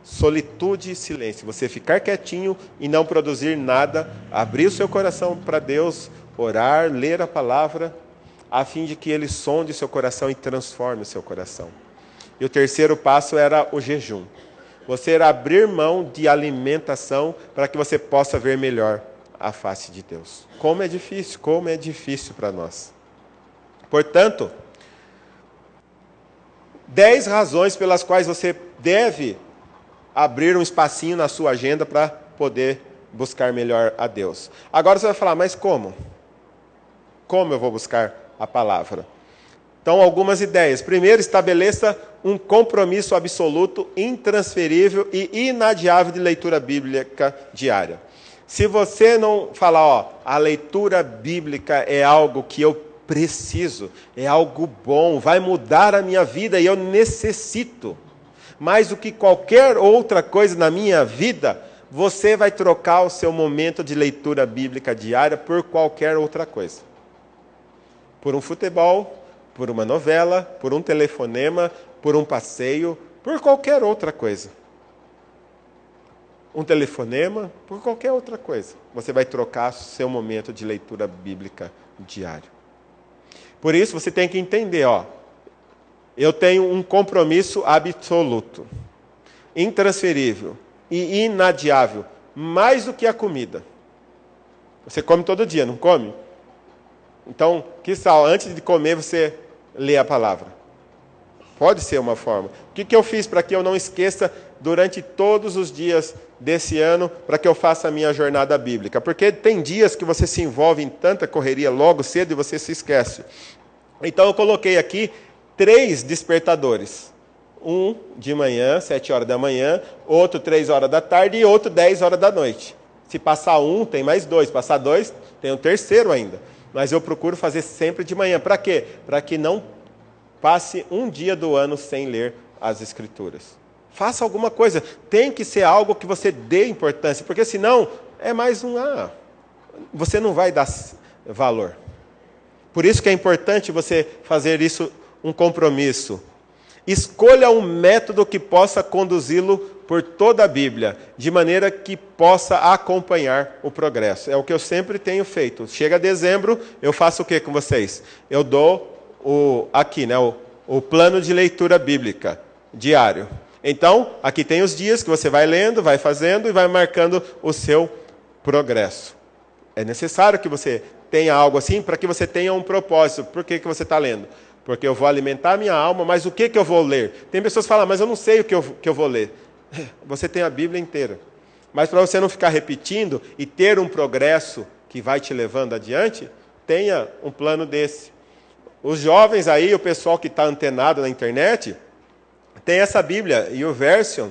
Solitude e silêncio. Você ficar quietinho e não produzir nada, abrir o seu coração para Deus, orar, ler a palavra, a fim de que Ele sonde o seu coração e transforme o seu coração. E o 3º passo era o jejum. Você era abrir mão de alimentação para que você possa ver melhor a face de Deus. Como é difícil para nós. Portanto, 10 razões pelas quais você deve abrir um espacinho na sua agenda para poder buscar melhor a Deus. Agora você vai falar: mas como? Como eu vou buscar a palavra? Então, algumas ideias. Primeiro, estabeleça um compromisso absoluto, intransferível e inadiável de leitura bíblica diária. Se você não falar, ó, a leitura bíblica é algo que eu preciso, é algo bom, vai mudar a minha vida e eu necessito, mais do que qualquer outra coisa na minha vida, você vai trocar o seu momento de leitura bíblica diária por qualquer outra coisa. Por um futebol, por uma novela, por um telefonema, por um passeio, por qualquer outra coisa. Um telefonema, por qualquer outra coisa. Você vai trocar o seu momento de leitura bíblica diário. Por isso você tem que entender, ó, eu tenho um compromisso absoluto, intransferível e inadiável, mais do que a comida. Você come todo dia, não come? Então, que tal, antes de comer, você lê a palavra? Pode ser uma forma. O que eu fiz para que eu não esqueça durante todos os dias desse ano, para que eu faça a minha jornada bíblica? Porque tem dias que você se envolve em tanta correria logo cedo e você se esquece. Então eu coloquei aqui 3 despertadores. Um de manhã, 7 horas da manhã, outro 3 horas da tarde e outro 10 horas da noite. Se passar um, tem mais 2. Passar 2, tem um terceiro ainda. Mas eu procuro fazer sempre de manhã. Para quê? Para que não passe um dia do ano sem ler as Escrituras. Faça alguma coisa. Tem que ser algo que você dê importância, porque senão é mais você não vai dar valor. Por isso que é importante você fazer isso um compromisso. Escolha um método que possa conduzi-lo por toda a Bíblia, de maneira que possa acompanhar o progresso. É o que eu sempre tenho feito. Chega dezembro, eu faço o que com vocês? Eu dou o plano de leitura bíblica diário. Então, aqui tem os dias que você vai lendo, vai fazendo e vai marcando o seu progresso. É necessário que você tenha algo assim para que você tenha um propósito. Por que você está lendo? Porque eu vou alimentar a minha alma, mas o que eu vou ler? Tem pessoas que falam, mas eu não sei o que eu vou ler. Você tem a Bíblia inteira. Mas para você não ficar repetindo e ter um progresso que vai te levando adiante, tenha um plano desse. Os jovens aí, o pessoal que está antenado na internet, tem essa Bíblia, YouVersion,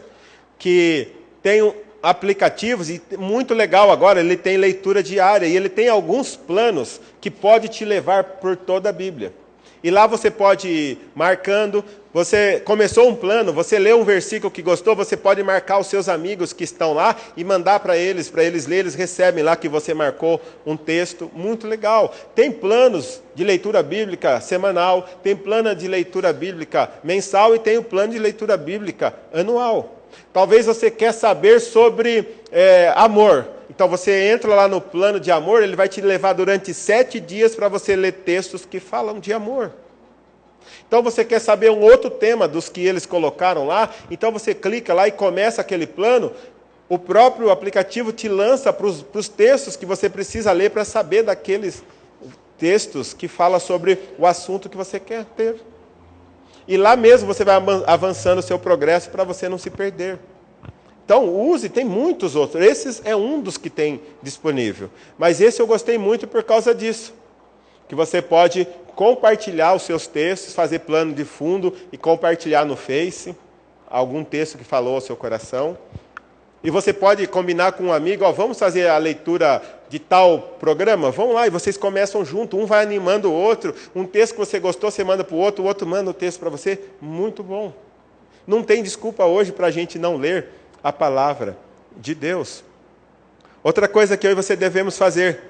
que tem aplicativos, e muito legal agora, ele tem leitura diária, e ele tem alguns planos que pode te levar por toda a Bíblia. E lá você pode ir marcando, você começou um plano, você leu um versículo que gostou, você pode marcar os seus amigos que estão lá e mandar para eles lerem, eles recebem lá que você marcou um texto, muito legal. Tem planos de leitura bíblica semanal, tem plano de leitura bíblica mensal e tem o plano de leitura bíblica anual. Talvez você quer saber sobre amor. Então você entra lá no plano de amor, ele vai te levar durante 7 dias para você ler textos que falam de amor. Então você quer saber um outro tema dos que eles colocaram lá, então você clica lá e começa aquele plano, o próprio aplicativo te lança para os textos que você precisa ler para saber daqueles textos que falam sobre o assunto que você quer ter. E lá mesmo você vai avançando o seu progresso para você não se perder. Então, use, tem muitos outros. Esse é um dos que tem disponível. Mas esse eu gostei muito por causa disso. Que você pode compartilhar os seus textos, fazer plano de fundo e compartilhar no Face algum texto que falou ao seu coração. E você pode combinar com um amigo, vamos fazer a leitura de tal programa? Vamos lá, e vocês começam junto, um vai animando o outro. Um texto que você gostou, você manda para o outro manda o texto para você. Muito bom. Não tem desculpa hoje para a gente não ler a palavra de Deus. Outra coisa que eu e você devemos fazer,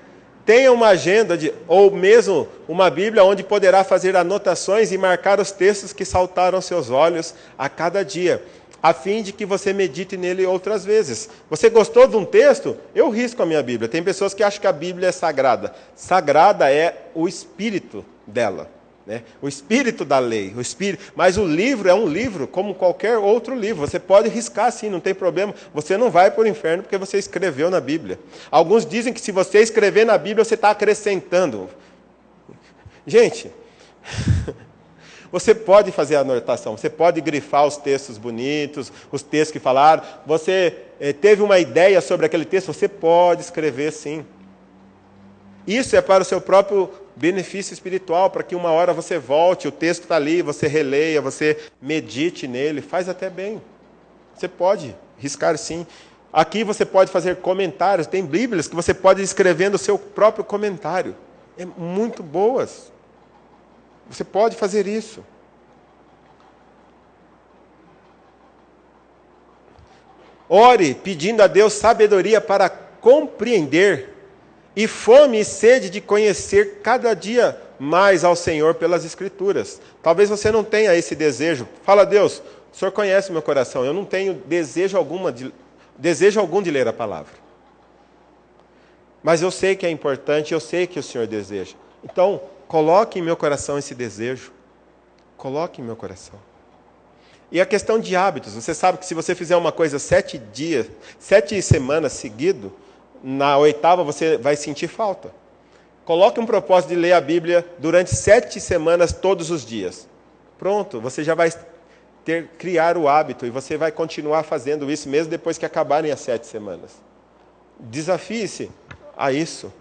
tenha uma agenda ou mesmo uma Bíblia onde poderá fazer anotações e marcar os textos que saltaram aos seus olhos a cada dia, a fim de que você medite nele outras vezes. Você gostou de um texto? Eu risco a minha Bíblia. Tem pessoas que acham que a Bíblia é sagrada. Sagrada é o espírito dela. O espírito da lei, mas o livro é um livro como qualquer outro livro. Você pode riscar sim, não tem problema. Você não vai para o inferno porque você escreveu na Bíblia. Alguns dizem que se você escrever na Bíblia, você está acrescentando. Gente, você pode fazer a anotação, você pode grifar os textos bonitos, os textos que falaram. Você teve uma ideia sobre aquele texto, você pode escrever sim. Isso é para o seu próprio benefício espiritual, para que uma hora você volte, o texto está ali, você releia, você medite nele, faz até bem. Você pode riscar sim. Aqui você pode fazer comentários, tem Bíblias que você pode ir escrevendo o seu próprio comentário. É muito boas. Você pode fazer isso. Ore pedindo a Deus sabedoria para compreender e fome e sede de conhecer cada dia mais ao Senhor pelas Escrituras. Talvez você não tenha esse desejo. Fala, Deus, o Senhor conhece o meu coração. Eu não tenho desejo algum de ler a palavra. Mas eu sei que é importante, eu sei que o Senhor deseja. Então, coloque em meu coração esse desejo. Coloque em meu coração. E a questão de hábitos. Você sabe que se você fizer uma coisa 7 semanas seguido, na 8ª você vai sentir falta. Coloque um propósito de ler a Bíblia durante 7 semanas todos os dias. Pronto, você já vai criar o hábito e você vai continuar fazendo isso mesmo depois que acabarem as 7 semanas. Desafie-se a isso.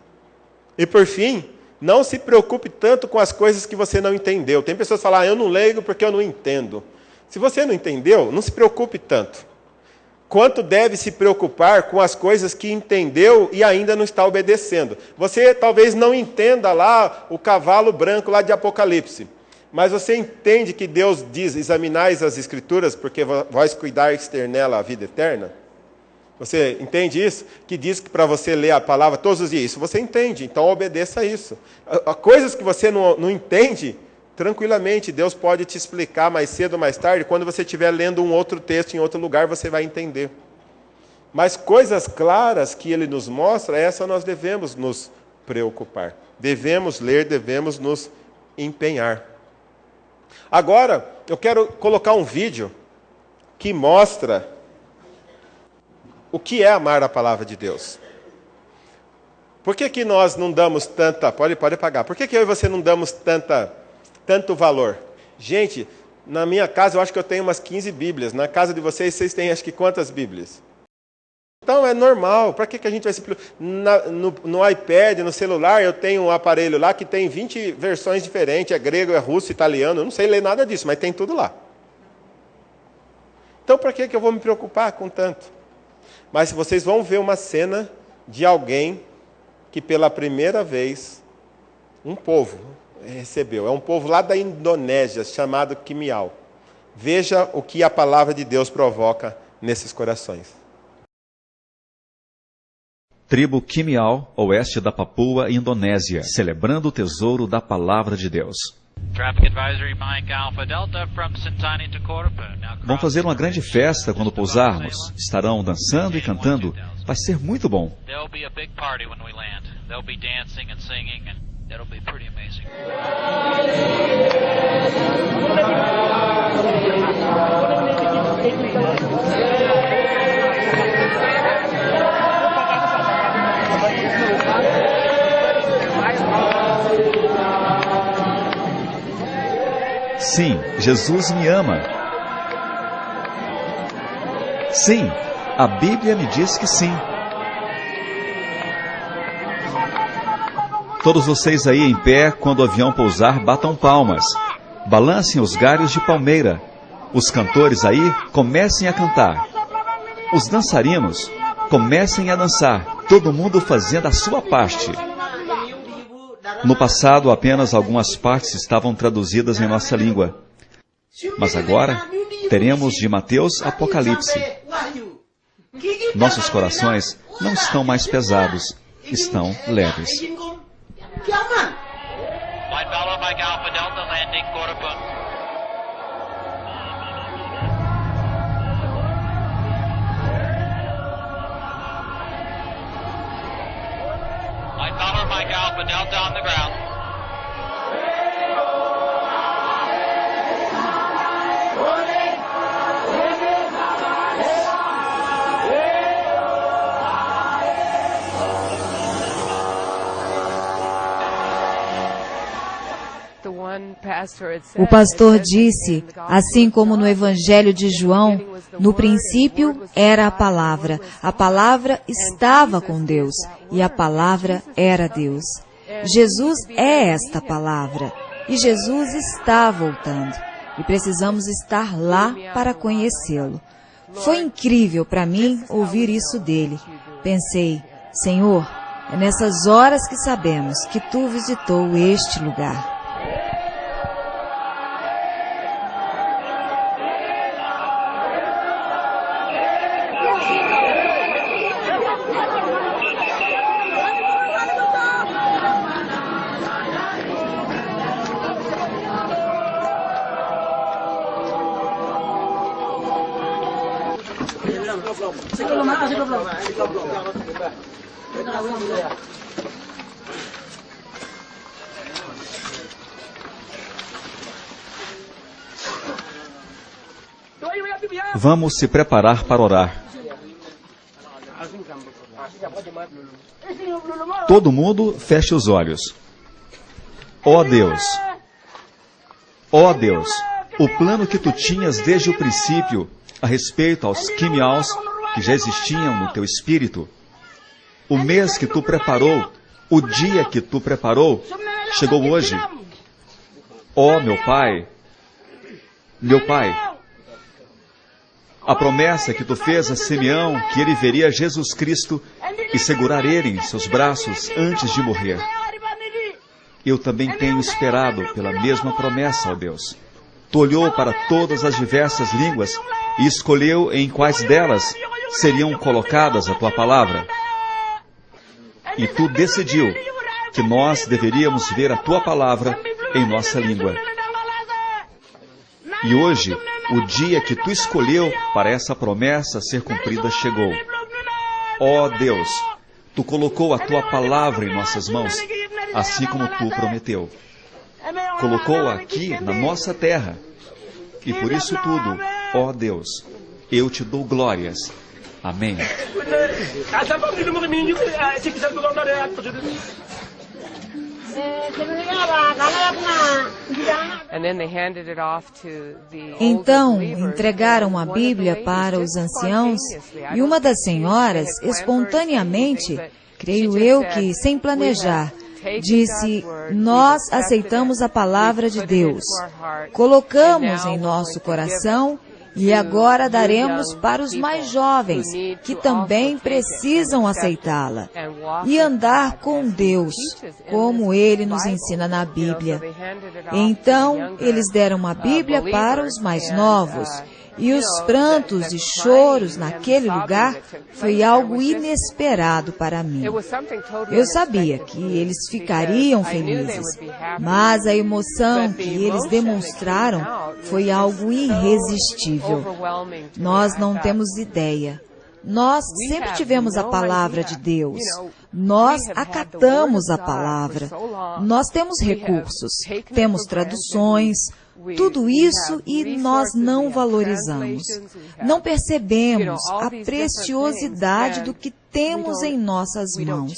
E por fim, não se preocupe tanto com as coisas que você não entendeu. Tem pessoas que falam, eu não leio porque eu não entendo. Se você não entendeu, não se preocupe tanto. Quanto deve se preocupar com as coisas que entendeu e ainda não está obedecendo. Você talvez não entenda lá o cavalo branco lá de Apocalipse. Mas você entende que Deus diz, examinais as Escrituras, porque vós cuidareis ter nela a vida eterna? Você entende isso? Que diz que para você ler a palavra todos os dias. Isso você entende, então obedeça a isso. Coisas que você não entende, tranquilamente, Deus pode te explicar mais cedo ou mais tarde. Quando você estiver lendo um outro texto em outro lugar, você vai entender. Mas coisas claras que Ele nos mostra, essa nós devemos nos preocupar. Devemos ler, devemos nos empenhar. Agora, eu quero colocar um vídeo que mostra o que é amar a palavra de Deus. Por que nós não damos tanta... Pode apagar. Por que eu e você não damos tanto valor? Gente, na minha casa eu acho que eu tenho umas 15 Bíblias. Na casa de vocês têm acho que quantas Bíblias? Então é normal. Para que a gente vai se... No iPad, no celular, eu tenho um aparelho lá que tem 20 versões diferentes. É grego, é russo, italiano. Eu não sei ler nada disso, mas tem tudo lá. Então para que eu vou me preocupar com tanto? Mas vocês vão ver uma cena de alguém que pela primeira vez um povo recebeu. É um povo lá da Indonésia, chamado Kimiao. Veja o que a palavra de Deus provoca nesses corações. Tribo Kimiao, oeste da Papua, Indonésia, celebrando o tesouro da palavra de Deus. Vão fazer uma grande festa quando pousarmos. Estarão dançando e cantando. Vai ser muito bom. Sim, Jesus me ama. Sim, a Bíblia me diz que sim. Todos vocês aí em pé, quando o avião pousar, batam palmas. Balancem os galhos de palmeira. Os cantores aí, comecem a cantar. Os dançarinos, comecem a dançar. Todo mundo fazendo a sua parte. No passado, apenas algumas partes estavam traduzidas em nossa língua. Mas agora, teremos de Mateus Apocalipse. Nossos corações não estão mais pesados, estão leves. Mike Alpha Delta on the ground. O pastor disse, assim como no Evangelho de João, no princípio era a palavra estava com Deus, e a palavra era Deus. Jesus é esta palavra, e Jesus está voltando, e precisamos estar lá para conhecê-lo. Foi incrível para mim ouvir isso dele. Pensei, Senhor, é nessas horas que sabemos que Tu visitou este lugar. Vamos se preparar para orar. Todo mundo feche os olhos. Ó Deus, o plano que Tu tinhas desde o princípio a respeito aos Quimiaus que já existiam no Teu espírito, o mês que Tu preparou, o dia que Tu preparou, chegou hoje. Ó meu Pai, a promessa que Tu fez a Simeão, que ele veria Jesus Cristo e segurar ele em seus braços antes de morrer. Eu também tenho esperado pela mesma promessa, ó Deus. Tu olhou para todas as diversas línguas e escolheu em quais delas seriam colocadas a Tua palavra. E Tu decidiu que nós deveríamos ver a Tua palavra em nossa língua. E hoje, o dia que Tu escolheu para essa promessa ser cumprida chegou. Ó Deus, Tu colocou a Tua palavra em nossas mãos, assim como Tu prometeu. Colocou-a aqui na nossa terra. E por isso tudo, ó Deus, eu Te dou glórias. Amém. Então, entregaram a Bíblia para os anciãos e uma das senhoras, espontaneamente, creio eu que sem planejar, disse, nós aceitamos a palavra de Deus, colocamos em nosso coração e agora daremos para os mais jovens, que também precisam aceitá-la, e andar com Deus, como Ele nos ensina na Bíblia. Então, eles deram a Bíblia para os mais novos, e os prantos e choros naquele lugar foi algo inesperado para mim. Eu sabia que eles ficariam felizes, mas a emoção que eles demonstraram foi algo irresistível. Nós não temos ideia. Nós sempre tivemos a palavra de Deus. Nós acatamos a palavra. Nós temos recursos, temos traduções, tudo isso e nós não valorizamos. Não percebemos a preciosidade do que temos em nossas mãos.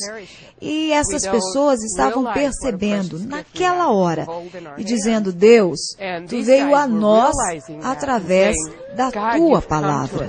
E essas pessoas estavam percebendo naquela hora e dizendo, Deus, Tu veio a nós através da Tua palavra.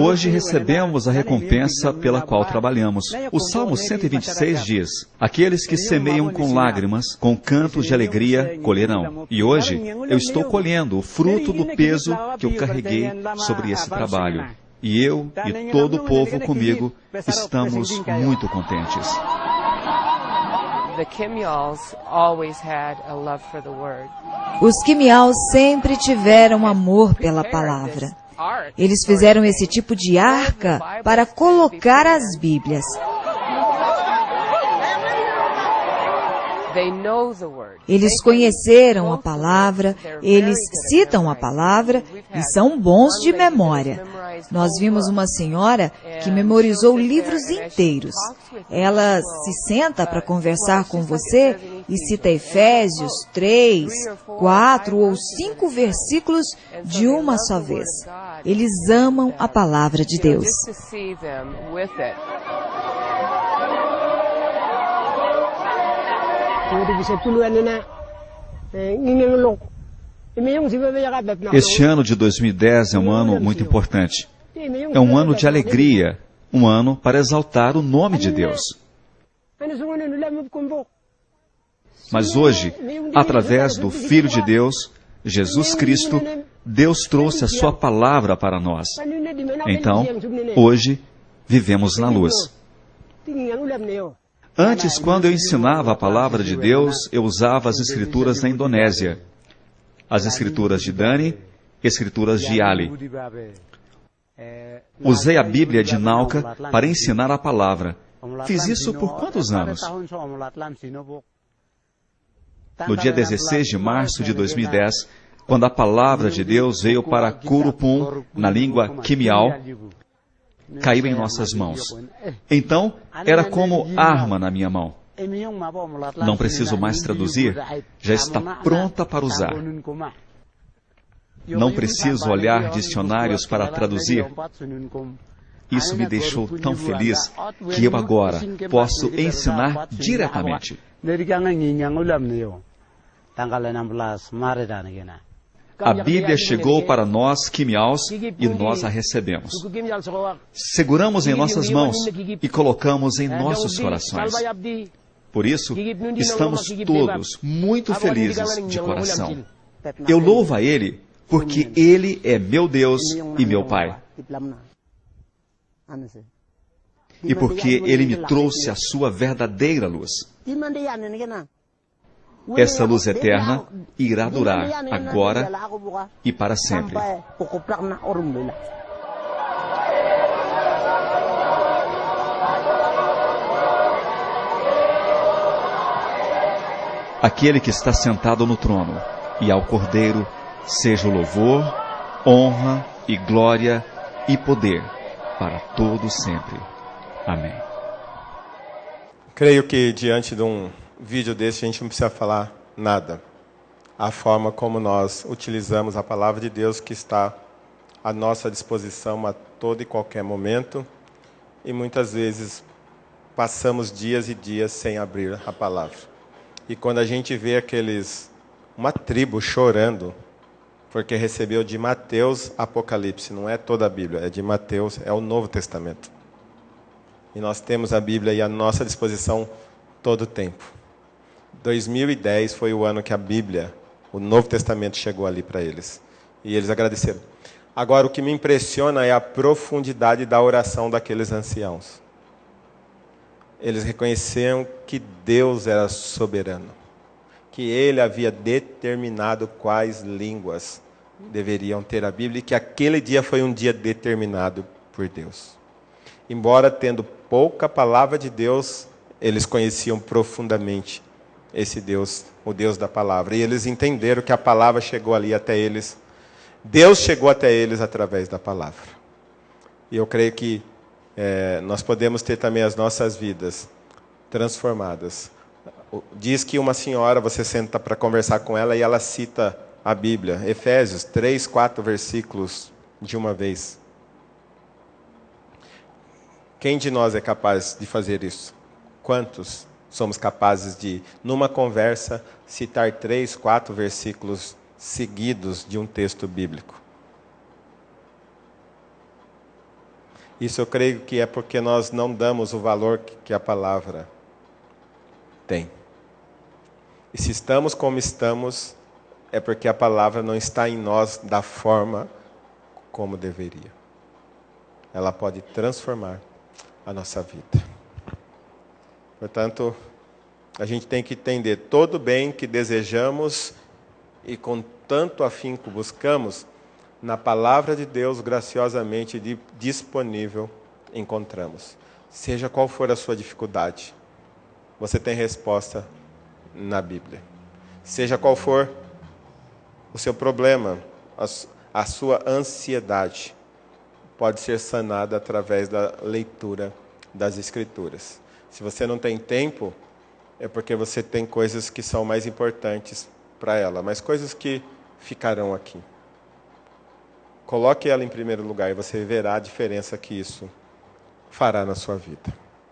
Hoje recebemos a recompensa pela qual trabalhamos. O Salmo 126 diz, aqueles que semeiam com lágrimas, com cantos de alegria, colherão. E hoje eu estou colhendo o fruto do peso que eu carreguei sobre esse trabalho. E eu e todo o povo comigo estamos muito contentes. Os Quimiaus sempre tiveram amor pela palavra. Eles fizeram esse tipo de arca para colocar as Bíblias. Eles conheceram a palavra, eles citam a palavra e são bons de memória. Nós vimos uma senhora que memorizou livros inteiros. Ela se senta para conversar com você e cita Efésios 3, 4 ou 5 versículos de uma só vez. Eles amam a palavra de Deus. Este ano de 2010 é um ano muito importante. É um ano de alegria, um ano para exaltar o nome de Deus. Mas hoje, através do Filho de Deus, Jesus Cristo, Deus trouxe a sua palavra para nós. Então, hoje, vivemos na luz. Antes, quando eu ensinava a palavra de Deus, eu usava as escrituras da Indonésia. As escrituras de Dani, escrituras de Ali. Usei a Bíblia de Nauka para ensinar a palavra. Fiz isso por quantos anos? No dia 16 de março de 2010, quando a palavra de Deus veio para Kurupum, na língua Kimial, caiu em nossas mãos. Então, era como arma na minha mão. Não preciso mais traduzir, já está pronta para usar. Não preciso olhar dicionários para traduzir. Isso me deixou tão feliz que eu agora posso ensinar diretamente. A Bíblia chegou para nós, Kimiaus, e nós a recebemos. Seguramos em nossas mãos e colocamos em nossos corações. Por isso, estamos todos muito felizes de coração. Eu louvo a Ele, porque Ele é meu Deus e meu Pai. E porque Ele me trouxe a sua verdadeira luz. Essa luz eterna irá durar agora e para sempre. Aquele que está sentado no trono, e ao Cordeiro, seja o louvor, honra e glória e poder para todo sempre. Amém. Creio que diante de um vídeo desse a gente não precisa falar nada. A forma como nós utilizamos a palavra de Deus que está à nossa disposição a todo e qualquer momento, e muitas vezes passamos dias e dias sem abrir a palavra. E quando a gente vê uma tribo chorando, porque recebeu de Mateus Apocalipse, não é toda a Bíblia, é de Mateus, é o Novo Testamento. E nós temos a Bíblia à nossa disposição todo o tempo. 2010 foi o ano que a Bíblia, o Novo Testamento, chegou ali para eles. E eles agradeceram. Agora, o que me impressiona é a profundidade da oração daqueles anciãos. Eles reconheceram que Deus era soberano, que Ele havia determinado quais línguas deveriam ter a Bíblia e que aquele dia foi um dia determinado por Deus. Embora tendo pouca palavra de Deus, eles conheciam profundamente esse Deus, o Deus da palavra. E eles entenderam que a palavra chegou ali até eles. Deus chegou até eles através da palavra. E eu creio que nós podemos ter também as nossas vidas transformadas. Diz que uma senhora, você senta para conversar com ela e ela cita a Bíblia. Efésios 3, 4 versículos de uma vez. Quem de nós é capaz de fazer isso? Quantos somos capazes de, numa conversa, citar 3, 4 versículos seguidos de um texto bíblico? Isso eu creio que é porque nós não damos o valor que a palavra tem. E se estamos como estamos, é porque a palavra não está em nós da forma como deveria. Ela pode transformar a nossa vida. Portanto, a gente tem que entender todo o bem que desejamos e com tanto afinco buscamos, na palavra de Deus, graciosamente disponível, encontramos. Seja qual for a sua dificuldade, você tem resposta na Bíblia. Seja qual for o seu problema, a sua ansiedade pode ser sanada através da leitura das Escrituras. Se você não tem tempo, é porque você tem coisas que são mais importantes para ela, mas coisas que ficarão aqui. Coloque ela em primeiro lugar e você verá a diferença que isso fará na sua vida.